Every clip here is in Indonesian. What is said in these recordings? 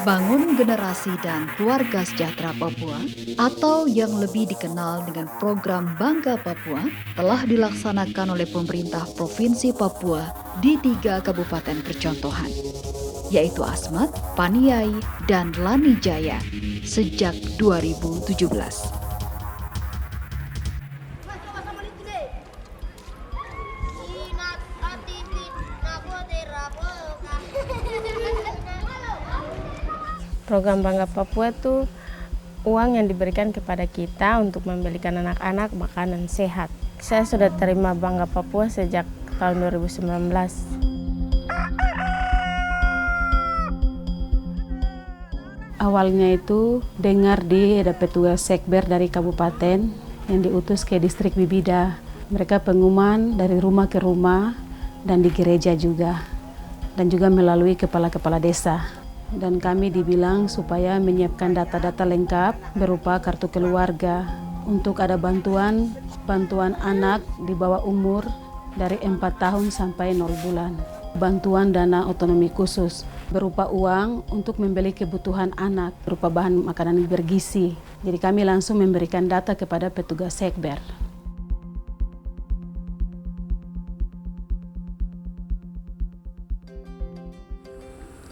Bangun Generasi dan Keluarga Sejahtera Papua atau yang lebih dikenal dengan program Bangga Papua telah dilaksanakan oleh pemerintah Provinsi Papua di 3 kabupaten percontohan, yaitu Asmat, Paniai, dan Lanijaya sejak 2017. Program Bangga Papua itu uang yang diberikan kepada kita untuk membelikan anak-anak makanan sehat. Saya sudah terima Bangga Papua sejak tahun 2019. Awalnya itu dengar ada petugas sekber dari kabupaten yang diutus ke distrik Bibida. Mereka pengumuman dari rumah ke rumah dan di gereja juga. Dan juga melalui kepala-kepala desa. Dan kami dibilang supaya menyiapkan data-data lengkap berupa kartu keluarga untuk ada bantuan anak di bawah umur dari 4 tahun sampai 0 bulan. Bantuan dana otonomi khusus berupa uang untuk membeli kebutuhan anak berupa bahan makanan bergizi. Jadi kami langsung memberikan data kepada petugas sekber.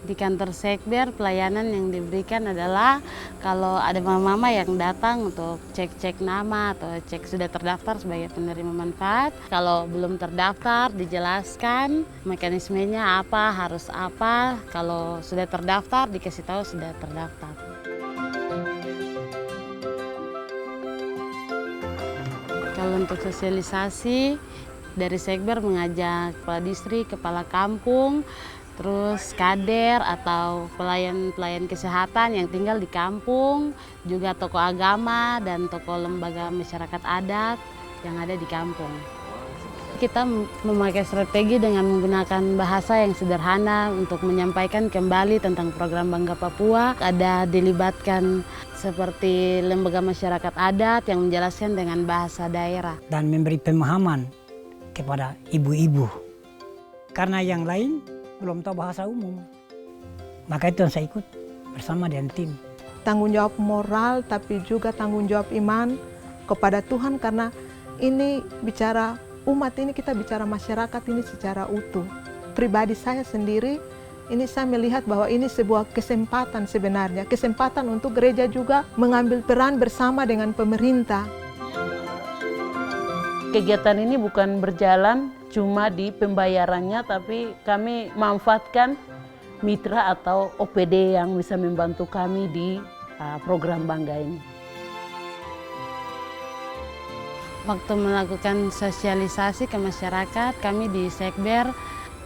Di kantor sekber pelayanan yang diberikan adalah kalau ada mama-mama yang datang untuk cek-cek nama atau cek sudah terdaftar sebagai penerima manfaat. Kalau belum terdaftar dijelaskan mekanismenya apa, harus apa. Kalau sudah terdaftar dikasih tahu sudah terdaftar. Kalau untuk sosialisasi dari sekber mengajak kepala distrik, kepala kampung, terus kader atau pelayan-pelayan kesehatan yang tinggal di kampung, juga tokoh agama dan tokoh lembaga masyarakat adat yang ada di kampung. Kita memakai strategi dengan menggunakan bahasa yang sederhana untuk menyampaikan kembali tentang program Bangga Papua. Ada dilibatkan seperti lembaga masyarakat adat yang menjelaskan dengan bahasa daerah. Dan memberi pemahaman kepada ibu-ibu. Karena yang lain belum tahu bahasa umum. Maka itu yang saya ikut bersama dengan tim. Tanggung jawab moral tapi juga tanggung jawab iman kepada Tuhan, karena ini bicara umat ini, kita bicara masyarakat ini secara utuh. Pribadi saya sendiri, ini saya melihat bahwa ini sebuah kesempatan sebenarnya. Kesempatan untuk gereja juga mengambil peran bersama dengan pemerintah. Kegiatan ini bukan berjalan cuma di pembayarannya, tapi kami manfaatkan mitra atau OPD yang bisa membantu kami di program Bangga ini. Waktu melakukan sosialisasi ke masyarakat, kami di sekber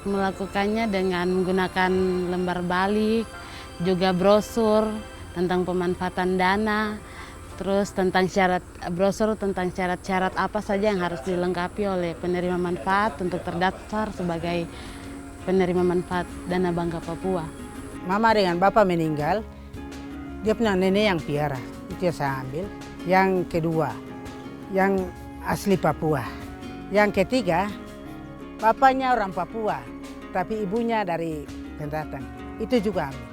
melakukannya dengan menggunakan lembar balik, juga brosur tentang pemanfaatan dana, terus tentang brosur tentang syarat-syarat apa saja yang harus dilengkapi oleh penerima manfaat untuk terdaftar sebagai penerima manfaat dana Bangga Papua. Mama dengan bapak meninggal, dia punya nenek yang piara, itu yang saya ambil. Yang kedua, yang asli Papua. Yang ketiga, bapaknya orang Papua, tapi ibunya dari pendatang, itu juga ambil.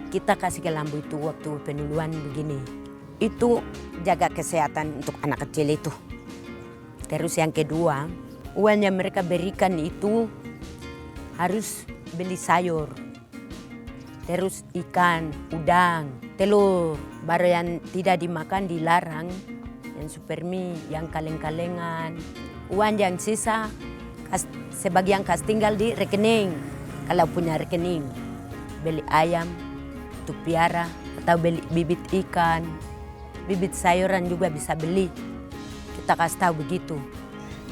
Kita kasih ke lambu itu waktu penuluan begini. Itu jaga kesehatan untuk anak kecil itu. Terus yang kedua, uang yang mereka berikan itu harus beli sayur. Terus ikan, udang, telur. Baru yang tidak dimakan dilarang, yang supermi, yang kaleng-kalengan. Uang yang sisa, sebagian kas tinggal di rekening. Kalau punya rekening, beli ayam, untuk piara, atau beli bibit ikan. Bibit sayuran juga bisa beli. Kita kasih tahu begitu.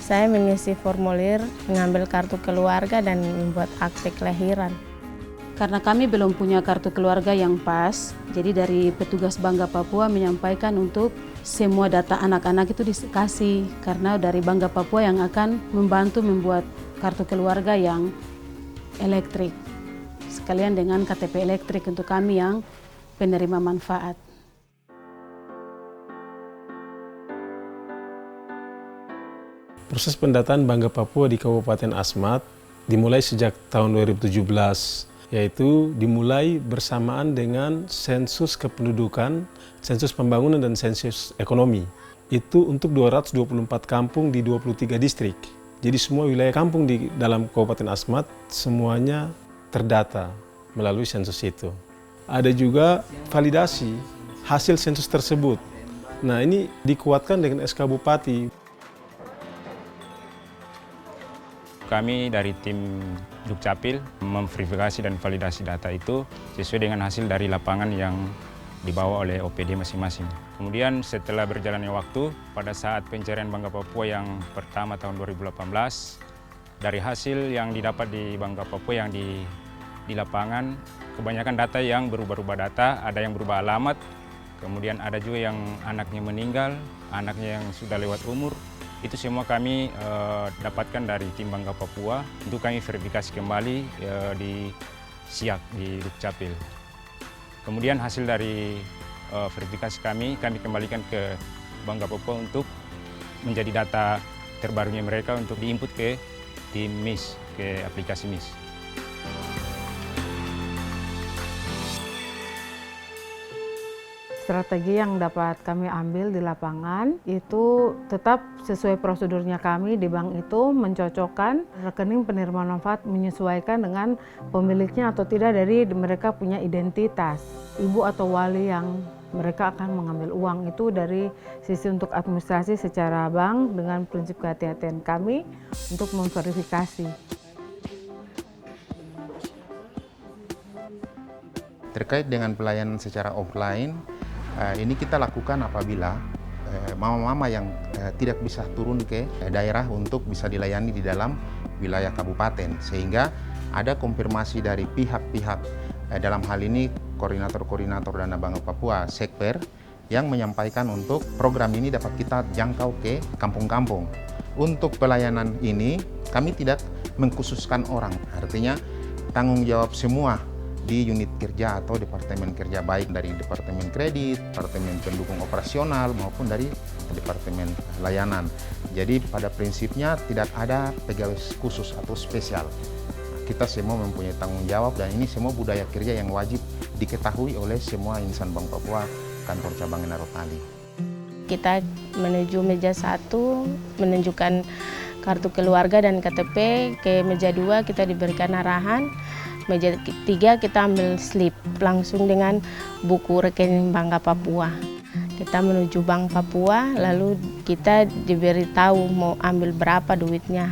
Saya mengisi formulir, mengambil kartu keluarga dan membuat akte kelahiran. Karena kami belum punya kartu keluarga yang pas, jadi dari petugas Bangga Papua menyampaikan untuk semua data anak-anak itu dikasih. Karena dari Bangga Papua yang akan membantu membuat kartu keluarga yang elektrik. Sekalian dengan KTP elektrik untuk kami yang penerima manfaat. Proses pendataan Bangga Papua di Kabupaten Asmat dimulai sejak tahun 2017 yaitu dimulai bersamaan dengan sensus kependudukan, sensus pembangunan dan sensus ekonomi. Itu untuk 224 kampung di 23 distrik. Jadi semua wilayah kampung di dalam Kabupaten Asmat semuanya terdata melalui sensus itu. Ada juga validasi hasil sensus tersebut. Nah, ini dikuatkan dengan SK Bupati. Kami dari tim Dukcapil memverifikasi dan validasi data itu sesuai dengan hasil dari lapangan yang dibawa oleh OPD masing-masing. Kemudian setelah berjalannya waktu, pada saat pencarian Bangga Papua yang pertama tahun 2018, dari hasil yang didapat di Bangga Papua yang di lapangan, kebanyakan data yang berubah-ubah data, ada yang berubah alamat, kemudian ada juga yang anaknya meninggal, anaknya yang sudah lewat umur. Itu semua kami dapatkan dari tim Bangga Papua untuk kami verifikasi kembali di SIAK, di Dukcapil. Kemudian hasil dari verifikasi kami kembalikan ke Bangga Papua untuk menjadi data terbarunya mereka untuk diinput ke tim MIS, ke aplikasi MIS. Strategi yang dapat kami ambil di lapangan itu tetap sesuai prosedurnya kami di bank itu mencocokkan rekening penerima manfaat menyesuaikan dengan pemiliknya atau tidak dari mereka punya identitas. Ibu atau wali yang mereka akan mengambil uang itu dari sisi untuk administrasi secara bank dengan prinsip kehati-hatian kami untuk memverifikasi. Terkait dengan pelayanan secara offline, ini kita lakukan apabila mama-mama yang tidak bisa turun ke daerah untuk bisa dilayani di dalam wilayah kabupaten, sehingga ada konfirmasi dari pihak-pihak dalam hal ini koordinator-koordinator Dana Bangga Papua Sekber yang menyampaikan untuk program ini dapat kita jangkau ke kampung-kampung. Untuk pelayanan ini kami tidak mengkhususkan orang, artinya tanggung jawab semua di unit kerja atau departemen kerja, baik dari departemen kredit, departemen pendukung operasional maupun dari departemen layanan. Jadi pada prinsipnya tidak ada pegawai khusus atau spesial. Kita semua mempunyai tanggung jawab dan ini semua budaya kerja yang wajib diketahui oleh semua insan Bank Papua kantor cabang Narotali. Kita menuju meja 1 menunjukkan kartu keluarga dan KTP, ke meja 2 kita diberikan arahan. Meja 3 kita ambil slip langsung dengan buku rekening Bangga Papua. Kita menuju Bank Papua, lalu kita diberitahu mau ambil berapa duitnya.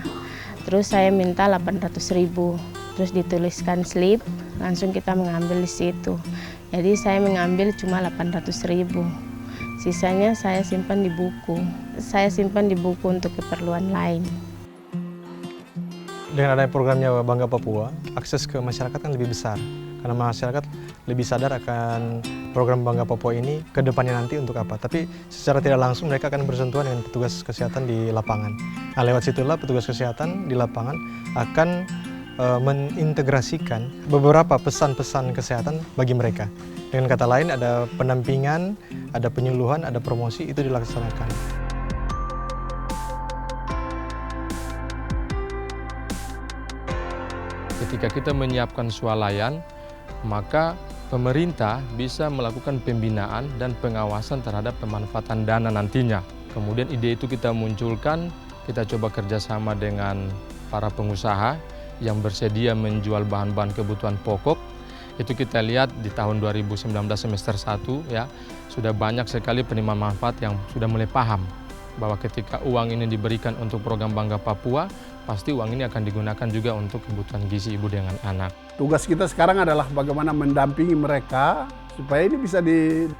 Terus saya minta 800.000, terus dituliskan slip, langsung kita mengambil di situ. Jadi saya mengambil cuma 800.000. Sisanya saya simpan di buku. Saya simpan di buku untuk keperluan lain. Dengan adanya programnya Bangga Papua, akses ke masyarakat kan lebih besar. Karena masyarakat lebih sadar akan program Bangga Papua ini ke depannya nanti untuk apa. Tapi secara tidak langsung mereka akan bersentuhan dengan petugas kesehatan di lapangan. Nah, lewat situlah petugas kesehatan di lapangan akan mengintegrasikan beberapa pesan-pesan kesehatan bagi mereka. Dengan kata lain ada pendampingan, ada penyuluhan, ada promosi, itu dilaksanakan. Ketika kita menyiapkan swalayan, maka pemerintah bisa melakukan pembinaan dan pengawasan terhadap pemanfaatan dana nantinya. Kemudian ide itu kita munculkan, kita coba kerjasama dengan para pengusaha yang bersedia menjual bahan-bahan kebutuhan pokok. Itu kita lihat di tahun 2019 semester 1 ya, sudah banyak sekali penerima manfaat yang sudah mulai paham bahwa ketika uang ini diberikan untuk program Bangga Papua, pasti uang ini akan digunakan juga untuk kebutuhan gizi ibu dengan anak. Tugas kita sekarang adalah bagaimana mendampingi mereka supaya ini bisa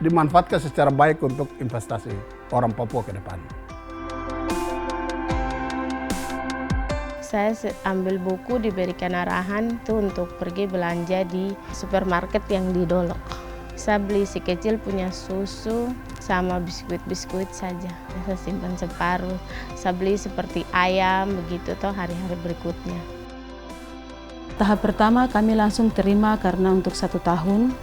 dimanfaatkan secara baik untuk investasi orang Papua ke depan. Saya ambil buku, diberikan arahan itu untuk pergi belanja di supermarket yang di Dolok. Saya beli si kecil punya susu sama biskuit-biskuit saja. Saya simpan separuh. Saya beli seperti ayam begitu toh hari-hari berikutnya. Tahap pertama kami langsung terima karena untuk 1 tahun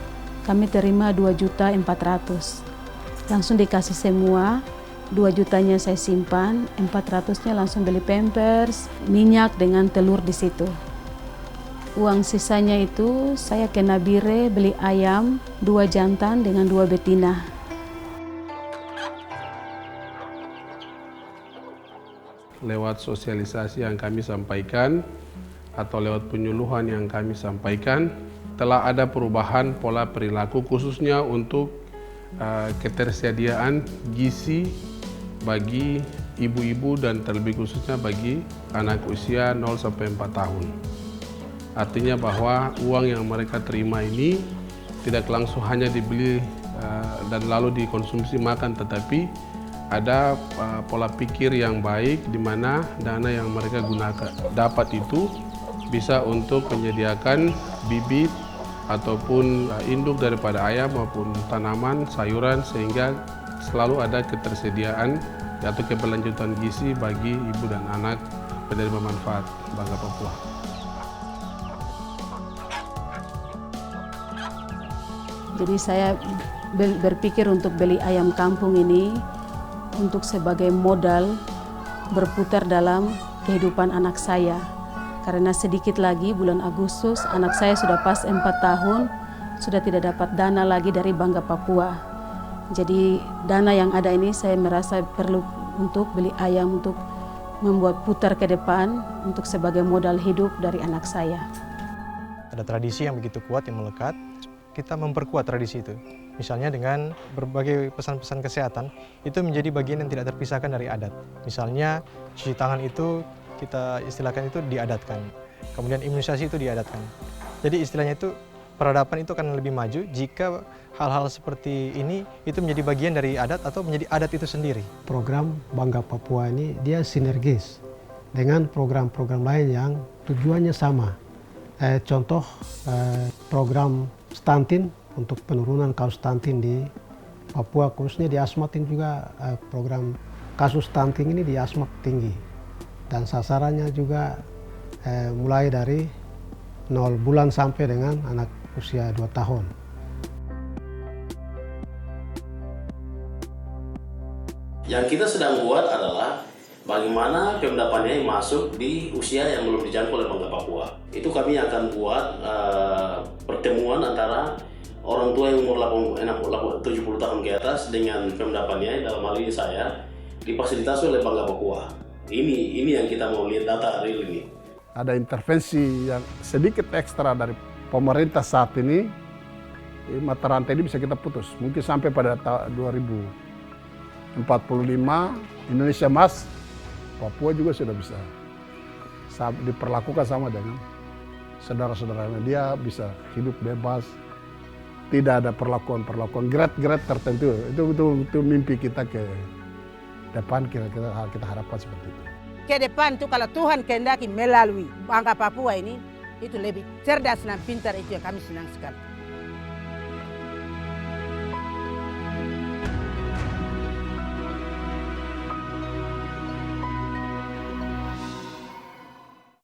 kami terima 2.400.000. Langsung dikasih semua, 2 jutanya saya simpan, 400-nya langsung beli pampers, minyak dengan telur di situ. Uang sisanya itu saya ke Nabire beli ayam 2 jantan dengan 2 betina. Lewat sosialisasi yang kami sampaikan atau lewat penyuluhan yang kami sampaikan, telah ada perubahan pola perilaku khususnya untuk ketersediaan gizi bagi ibu-ibu dan terlebih khususnya bagi anak usia 0-4 tahun. Artinya bahwa uang yang mereka terima ini tidak langsung hanya dibeli dan lalu dikonsumsi makan, tetapi ada pola pikir yang baik di mana dana yang mereka gunakan dapat itu bisa untuk menyediakan bibit ataupun induk daripada ayam maupun tanaman, sayuran, sehingga selalu ada ketersediaan atau keberlanjutan gizi bagi ibu dan anak penerima manfaat Bangga Papua. Jadi saya berpikir untuk beli ayam kampung ini untuk sebagai modal berputar dalam kehidupan anak saya. Karena sedikit lagi bulan Agustus anak saya sudah pas 4 tahun, sudah tidak dapat dana lagi dari Bangga Papua. Jadi dana yang ada ini saya merasa perlu untuk beli ayam untuk membuat putar ke depan untuk sebagai modal hidup dari anak saya. Ada tradisi yang begitu kuat yang melekat, kita memperkuat tradisi itu. Misalnya dengan berbagai pesan-pesan kesehatan, itu menjadi bagian yang tidak terpisahkan dari adat. Misalnya cuci tangan itu kita istilahkan itu diadatkan, kemudian imunisasi itu diadatkan. Jadi istilahnya itu peradaban itu akan lebih maju jika hal-hal seperti ini itu menjadi bagian dari adat atau menjadi adat itu sendiri. Program Bangga Papua ini dia sinergis dengan program-program lain yang tujuannya sama. Contoh program stunting untuk penurunan kasus stunting di Papua, khususnya di Asmat ini juga program kasus stunting ini di Asmat tinggi. Dan sasarannya juga mulai dari 0 bulan sampai dengan anak usia 2 tahun. Yang kita sedang buat adalah bagaimana Pemda Paniai masuk di usia yang belum dijangkau oleh Bangga Papua. Itu kami akan buat pertemuan antara orang tua yang umur 70 tahun ke atas dengan Pemda Paniai, dalam hal ini saya, difasilitasi oleh Bangga Papua. Ini yang kita mau lihat data real ini. Ada intervensi yang sedikit ekstra dari pemerintah saat ini, mata rantai ini bisa kita putus. Mungkin sampai pada tahun 2045 Indonesia Mas, Papua juga sudah bisa diperlakukan sama dengan saudara-saudaranya. Dia bisa hidup bebas, tidak ada perlakuan-perlakuan grade-grade tertentu. Itu mimpi kita ke depan, kita harapkan seperti itu. Ke depan itu kalau Tuhan kehendaki melalui Bangga Papua ini, itu lebih cerdas dan pintar, itu yang kami senang sekali.